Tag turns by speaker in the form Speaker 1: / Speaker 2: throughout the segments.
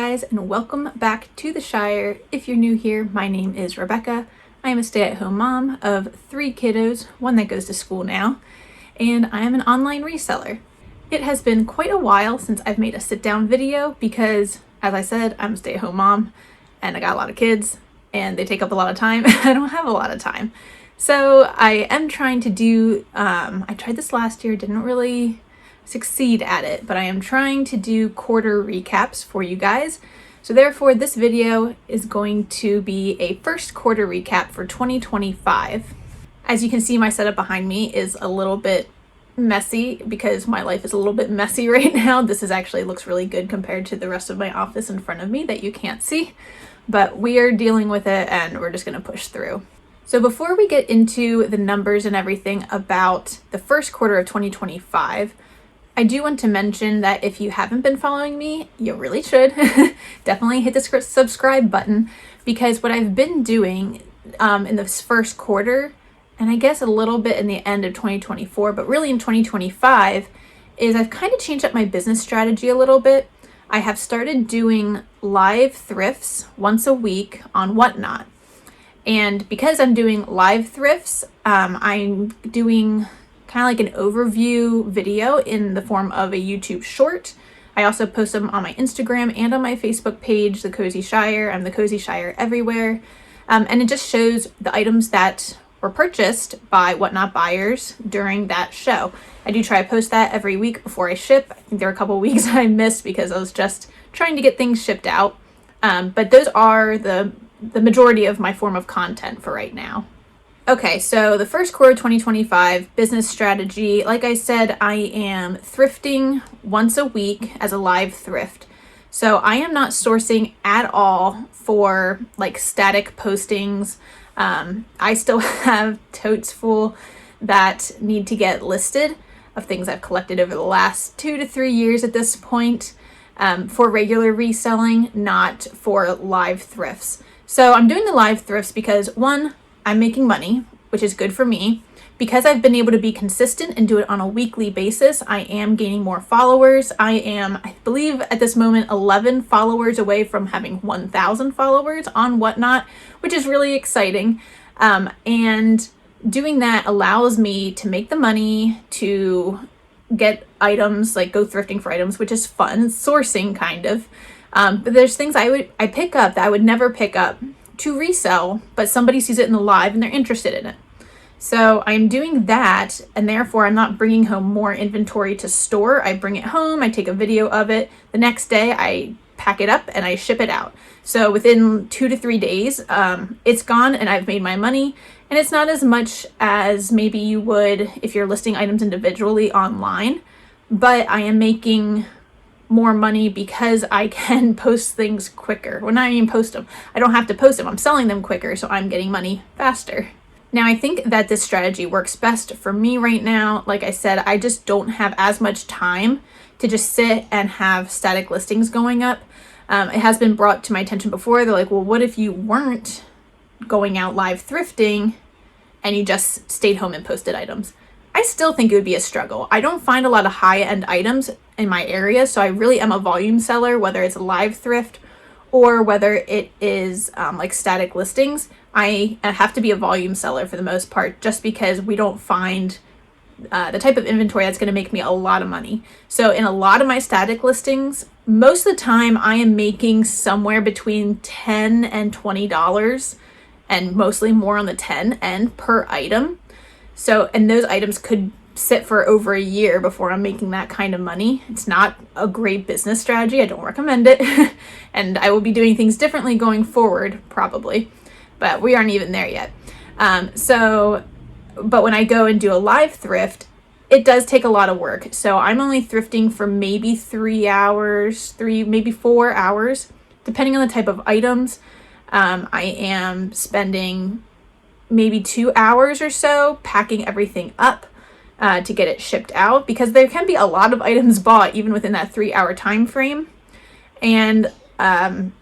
Speaker 1: guys, and welcome back to the Shire. If you're new here, my name is Rebecca. I am a stay-at-home mom of 3 kiddos, one that goes to school now, and I am an online reseller. It has been quite a while since I've made a sit-down video because, as I said, I'm a stay-at-home mom and I got a lot of kids and they take up a lot of time. I don't have a lot of time. So I am trying to do, I tried this last year, didn't really succeed at it, but I am trying to do quarter recaps for you guys. So therefore this video is going to be a first quarter recap for 2025. As you can see, my setup behind me is a little bit messy because my life is a little bit messy right now. This is actually looks really good compared to the rest of my office in front of me that you can't see, but we are dealing with it and we're just going to push through. So before we get into the numbers and everything about the first quarter of 2025, I do want to mention that if you haven't been following me, you really should. Definitely hit the subscribe button, because what I've been doing in this first quarter, and I guess a little bit in the end of 2024, but really in 2025, is I've kind of changed up my business strategy a little bit. I have started doing live thrifts once a week on Whatnot. And because I'm doing live thrifts, I'm doing kind of like an overview video in the form of a YouTube short. I also post them on my Instagram and on my Facebook page, TheCozyShire. I'm TheCozyShire everywhere. And it just shows the items that were purchased by Whatnot buyers during that show. I do try to post that every week before I ship. I think there are a couple weeks I missed because I was just trying to get things shipped out. But those are the majority of my form of content for right now. Okay, so the first quarter 2025 business strategy, like I said, I am thrifting once a week as a live thrift. So I am not sourcing at all for like static postings. I still have totes full that need to get listed of things I've collected over the last 2 to 3 years at this point, for regular reselling, not for live thrifts. So I'm doing the live thrifts because, one, I'm making money, which is good for me. Because I've been able to be consistent and do it on a weekly basis, I am gaining more followers. I believe at this moment, 11 followers away from having 1,000 followers on Whatnot, which is really exciting. And doing that allows me to make the money to get items, like go thrifting for items, which is fun, sourcing kind of. But there's things I pick up that I would never pick up to resell, but somebody sees it in the live and they're interested in it. So I'm doing that, and therefore I'm not bringing home more inventory to store. I bring it home, I take a video of it. The next day I pack it up and I ship it out. So within 2 to 3 days, it's gone and I've made my money. And it's not as much as maybe you would if you're listing items individually online, but I am making more money because I can post things quicker. Well, not even post them. I don't have to post them. I'm selling them quicker, so I'm getting money faster. Now, I think that this strategy works best for me right now. Like I said, I just don't have as much time to just sit and have static listings going up. It has been brought to my attention before. They're like, well, what if you weren't going out live thrifting and you just stayed home and posted items? I still think it would be a struggle. I don't find a lot of high-end items in my area, so I really am a volume seller, whether it's a live thrift or whether it is like static listings. I have to be a volume seller for the most part, just because we don't find the type of inventory that's going to make me a lot of money. So in a lot of my static listings, most of the time I am making somewhere between $10 and $20, and mostly more on the 10 end per item. So, and those items could sit for over a year before I'm making that kind of money. It's not a great business strategy. I don't recommend it. And I will be doing things differently going forward, probably, but we aren't even there yet. But when I go and do a live thrift, it does take a lot of work. So I'm only thrifting for maybe 3 hours, maybe 4 hours, depending on the type of items. I am spending maybe 2 hours or so packing everything up to get it shipped out, because there can be a lot of items bought even within that 3 hour time frame. And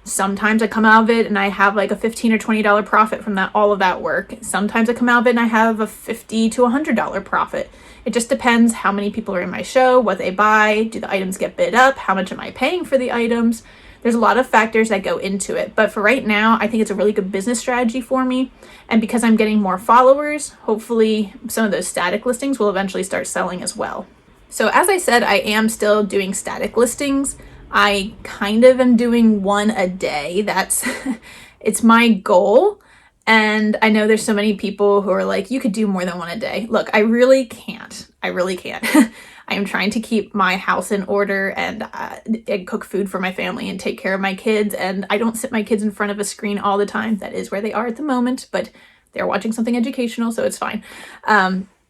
Speaker 1: sometimes I come out of it and I have like a $15 or $20 profit from all of that work. Sometimes I come out of it and I have a $50 to $100 profit. It just depends how many people are in my show, what they buy, do the items get bid up, how much am I paying for the items. there's a lot of factors that go into it. But for right now, I think it's a really good business strategy for me. And because I'm getting more followers, hopefully some of those static listings will eventually start selling as well. So as I said, I am still doing static listings. I kind of am doing one a day. That's it's my goal. And I know there's so many people who are like, you could do more than one a day. Look, I really can't. I really can't. I am trying to keep my house in order and cook food for my family and take care of my kids. And I don't sit my kids in front of a screen all the time. That is where they are at the moment, but they're watching something educational, so it's fine.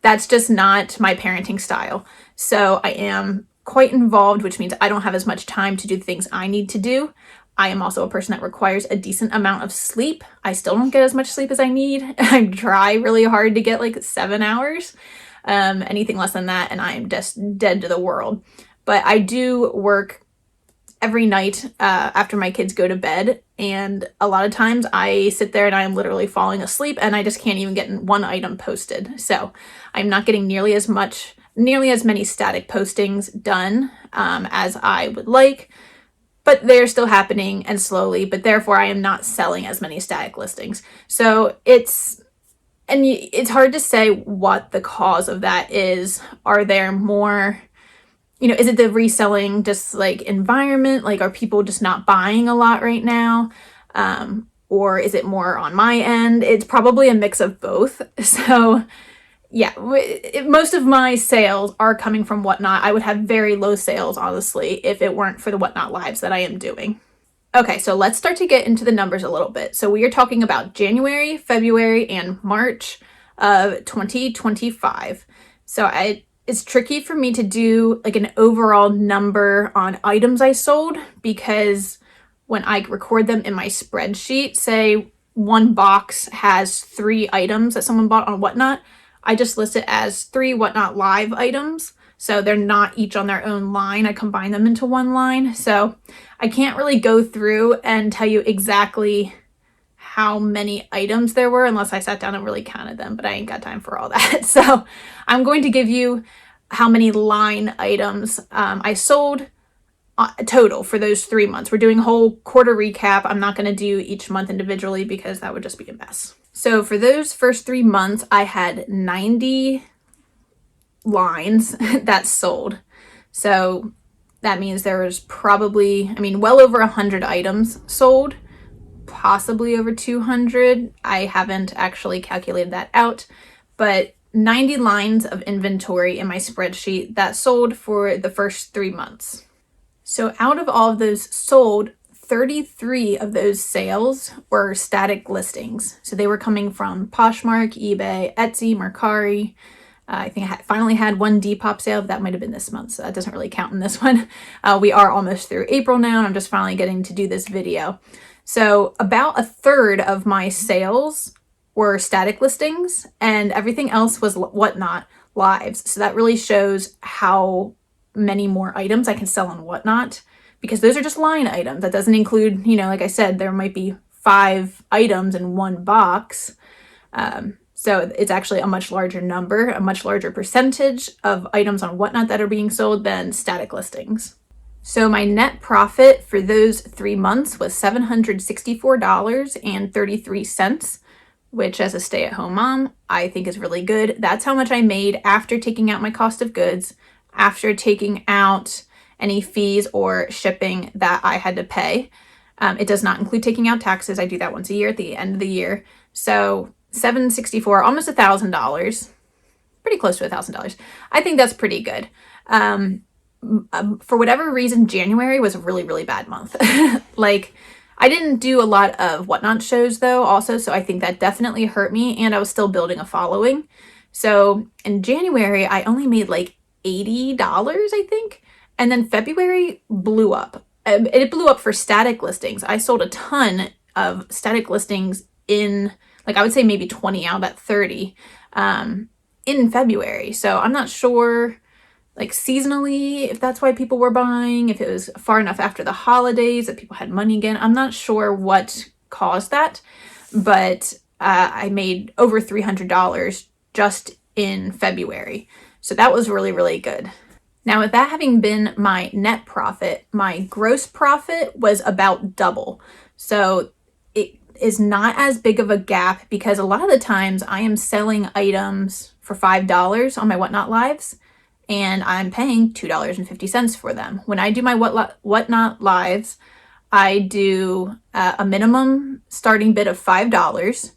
Speaker 1: That's just not my parenting style. So I am quite involved, which means I don't have as much time to do the things I need to do. I am also a person that requires a decent amount of sleep. I still don't get as much sleep as I need. I try really hard to get like 7 hours. Anything less than that, and I am just dead to the world. But I do work every night after my kids go to bed, and a lot of times I sit there and I am literally falling asleep, and I just can't even get one item posted. So I'm not getting nearly as many static postings done as I would like, but they're still happening and slowly, but therefore I am not selling as many static listings. So it's hard to say what the cause of that is. Are there more, is it the reselling just like environment? Like, are people just not buying a lot right now? Or is it more on my end? It's probably a mix of both. So yeah, most of my sales are coming from Whatnot. I would have very low sales, honestly, if it weren't for the Whatnot lives that I am doing. Okay, so let's start to get into the numbers a little bit. So we are talking about January, February, and March of 2025. So it's tricky for me to do like an overall number on items I sold, because when I record them in my spreadsheet, say one box has 3 items that someone bought on Whatnot, I just list it as 3 Whatnot live items. So they're not each on their own line. I combine them into one line. So I can't really go through and tell you exactly how many items there were unless I sat down and really counted them, but I ain't got time for all that. So I'm going to give you how many line items I sold total for those 3 months. We're doing a whole quarter recap. I'm not going to do each month individually because that would just be a mess. So for those first 3 months, I had 90 lines that sold. So that means there was probably, well over 100 items sold, possibly over 200. I haven't actually calculated that out, but 90 lines of inventory in my spreadsheet that sold for the first 3 months. So out of all of those sold, 33 of those sales were static listings. So they were coming from Poshmark, eBay, Etsy, Mercari. I think I finally had one Depop sale, but that might have been this month, so that doesn't really count in this one. We are almost through April now, and I'm just finally getting to do this video. So about a third of my sales were static listings, and everything else was Whatnot lives. So that really shows how many more items I can sell on Whatnot, because those are just line items. That doesn't include, like I said, there might be 5 items in one box. So it's actually a much larger number, a much larger percentage of items on Whatnot that are being sold than static listings. So my net profit for those 3 months was $764.33, which as a stay-at-home mom, I think is really good. That's how much I made after taking out my cost of goods, after taking out any fees or shipping that I had to pay. It does not include taking out taxes. I do that once a year at the end of the year. So $764, almost $1,000, pretty close to $1,000. I think that's pretty good. For whatever reason, January was a really, really bad month. Like, I didn't do a lot of Whatnot shows though also, so I think that definitely hurt me, and I was still building a following. So in January, I only made like $80, I think. And then February blew up. It blew up for static listings. I sold a ton of static listings in, like, I would say maybe 20 out of that 30 in February. So I'm not sure, like, seasonally, if that's why people were buying, if it was far enough after the holidays that people had money again. I'm not sure what caused that, but I made over $300 just in February. So that was really, really good. Now, with that having been my net profit, my gross profit was about double. So it is not as big of a gap because a lot of the times I am selling items for $5 on my Whatnot Lives and I'm paying $2.50 for them. When I do my Whatnot Lives, I do a minimum starting bid of $5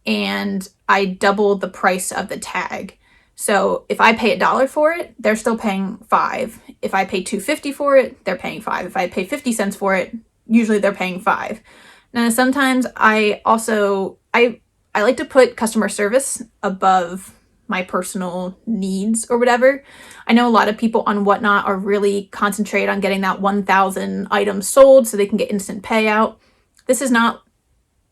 Speaker 1: and I double the price of the tag. So if I pay $1 for it, they're still paying $5. If I pay $2.50 for it, they're paying $5. If I pay 50 cents for it, usually they're paying $5. Now sometimes I like to put customer service above my personal needs or whatever. I know a lot of people on Whatnot are really concentrated on getting that 1,000 items sold so they can get instant payout. This is not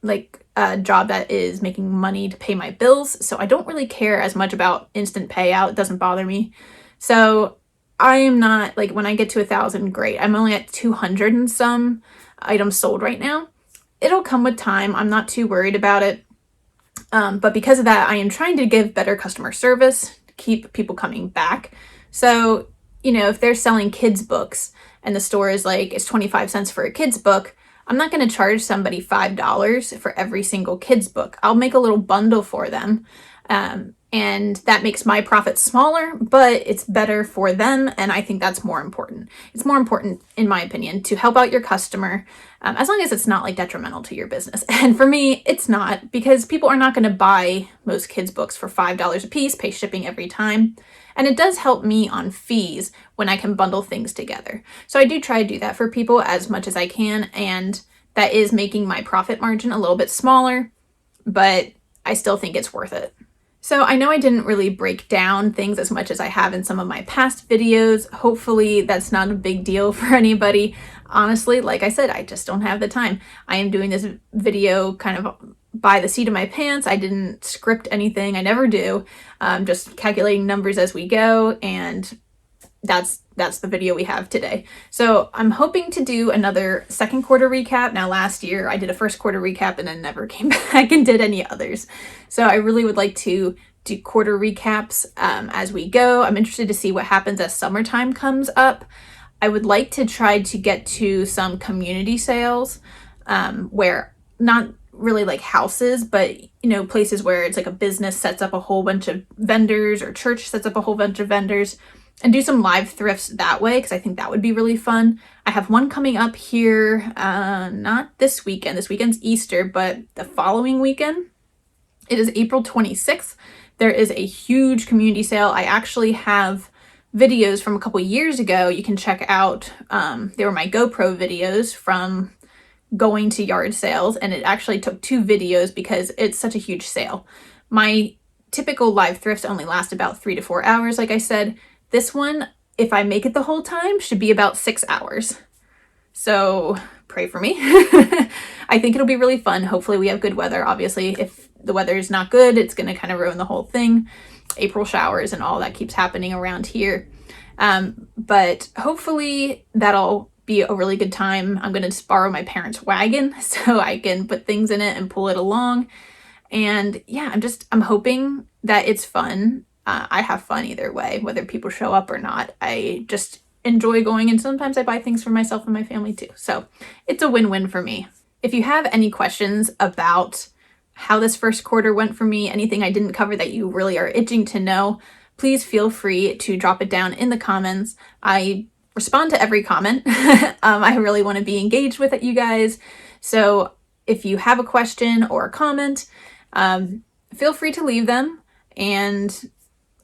Speaker 1: like a job that is making money to pay my bills, so I don't really care as much about instant payout. It doesn't bother me. So I am not like, when I get to 1,000, great. I'm only at 200 and some items sold right now. It'll come with time. I'm not too worried about it. But because of that, I am trying to give better customer service to keep people coming back. So, if they're selling kids books and the store is like, it's 25 cents for a kid's book, I'm not going to charge somebody $5 for every single kid's book. I'll make a little bundle for them. And that makes my profit smaller, but it's better for them. And I think that's more important. It's more important, in my opinion, to help out your customer, as long as it's not like detrimental to your business. And for me, it's not, because people are not going to buy most kids' books for $5 a piece, pay shipping every time. And it does help me on fees when I can bundle things together. So I do try to do that for people as much as I can. And that is making my profit margin a little bit smaller, but I still think it's worth it. So I know I didn't really break down things as much as I have in some of my past videos. Hopefully that's not a big deal for anybody. Honestly, like I said, I just don't have the time. I am doing this video kind of by the seat of my pants. I didn't script anything. I never do. Just calculating numbers as we go, and that's the video we have today. So I'm hoping to do another second quarter recap. Now last year I did a first quarter recap and then never came back and did any others. So I really would like to do quarter recaps as we go. I'm interested to see what happens as summertime comes up. I would like to try to get to some community sales where, not really like houses, but places where it's like a business sets up a whole bunch of vendors, or church sets up a whole bunch of vendors, and do some live thrifts that way, because I think that would be really fun. I have one coming up here, not this weekend. This weekend's Easter, but the following weekend. It is April 26th. There is a huge community sale. I actually have videos from a couple years ago you can check out. They were my GoPro videos from going to yard sales, and it actually took 2 videos because it's such a huge sale. My typical live thrifts only last about 3 to 4 hours, like I said. This one, if I make it the whole time, should be about 6 hours. So pray for me. I think it'll be really fun. Hopefully we have good weather. Obviously, if the weather is not good, it's going to kind of ruin the whole thing. April showers and all that keeps happening around here. But hopefully that'll be a really good time. I'm going to just borrow my parents' wagon so I can put things in it and pull it along. And yeah, I'm hoping that it's fun. I have fun either way, whether people show up or not. I just enjoy going, and sometimes I buy things for myself and my family too. So it's a win-win for me. If you have any questions about how this first quarter went for me, anything I didn't cover that you really are itching to know, please feel free to drop it down in the comments. I respond to every comment. I really want to be engaged with it, you guys. So if you have a question or a comment, feel free to leave them, and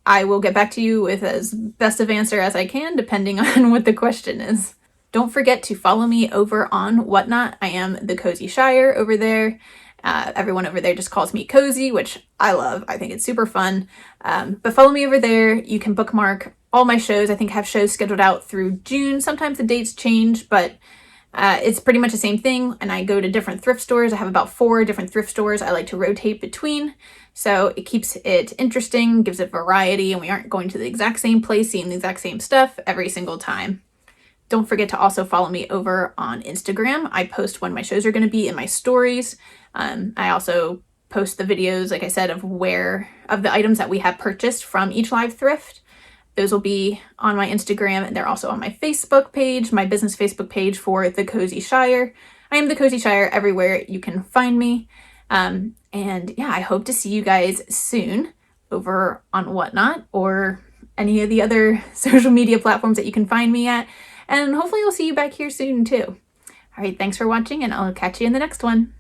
Speaker 1: I will get back to you with as best of answer as I can, depending on what the question is. Don't forget to follow me over on Whatnot. I am TheCozyShire over there. Everyone over there just calls me Cozy, which I love. I think it's super fun. But follow me over there. You can bookmark all my shows. I think I have shows scheduled out through June. Sometimes the dates change, but it's pretty much the same thing. And I go to different thrift stores. I have about 4 different thrift stores I like to rotate between. So it keeps it interesting, gives it variety, and we aren't going to the exact same place, seeing the exact same stuff every single time. Don't forget to also follow me over on Instagram. I post when my shows are going to be in my stories. I also post the videos, like I said, of the items that we have purchased from each live thrift. Those will be on my Instagram, and they're also on my Facebook page, my business Facebook page for TheCozyShire. I am TheCozyShire everywhere you can find me. And yeah, I hope to see you guys soon over on Whatnot or any of the other social media platforms that you can find me at. And hopefully I'll see you back here soon too. All right, thanks for watching, and I'll catch you in the next one.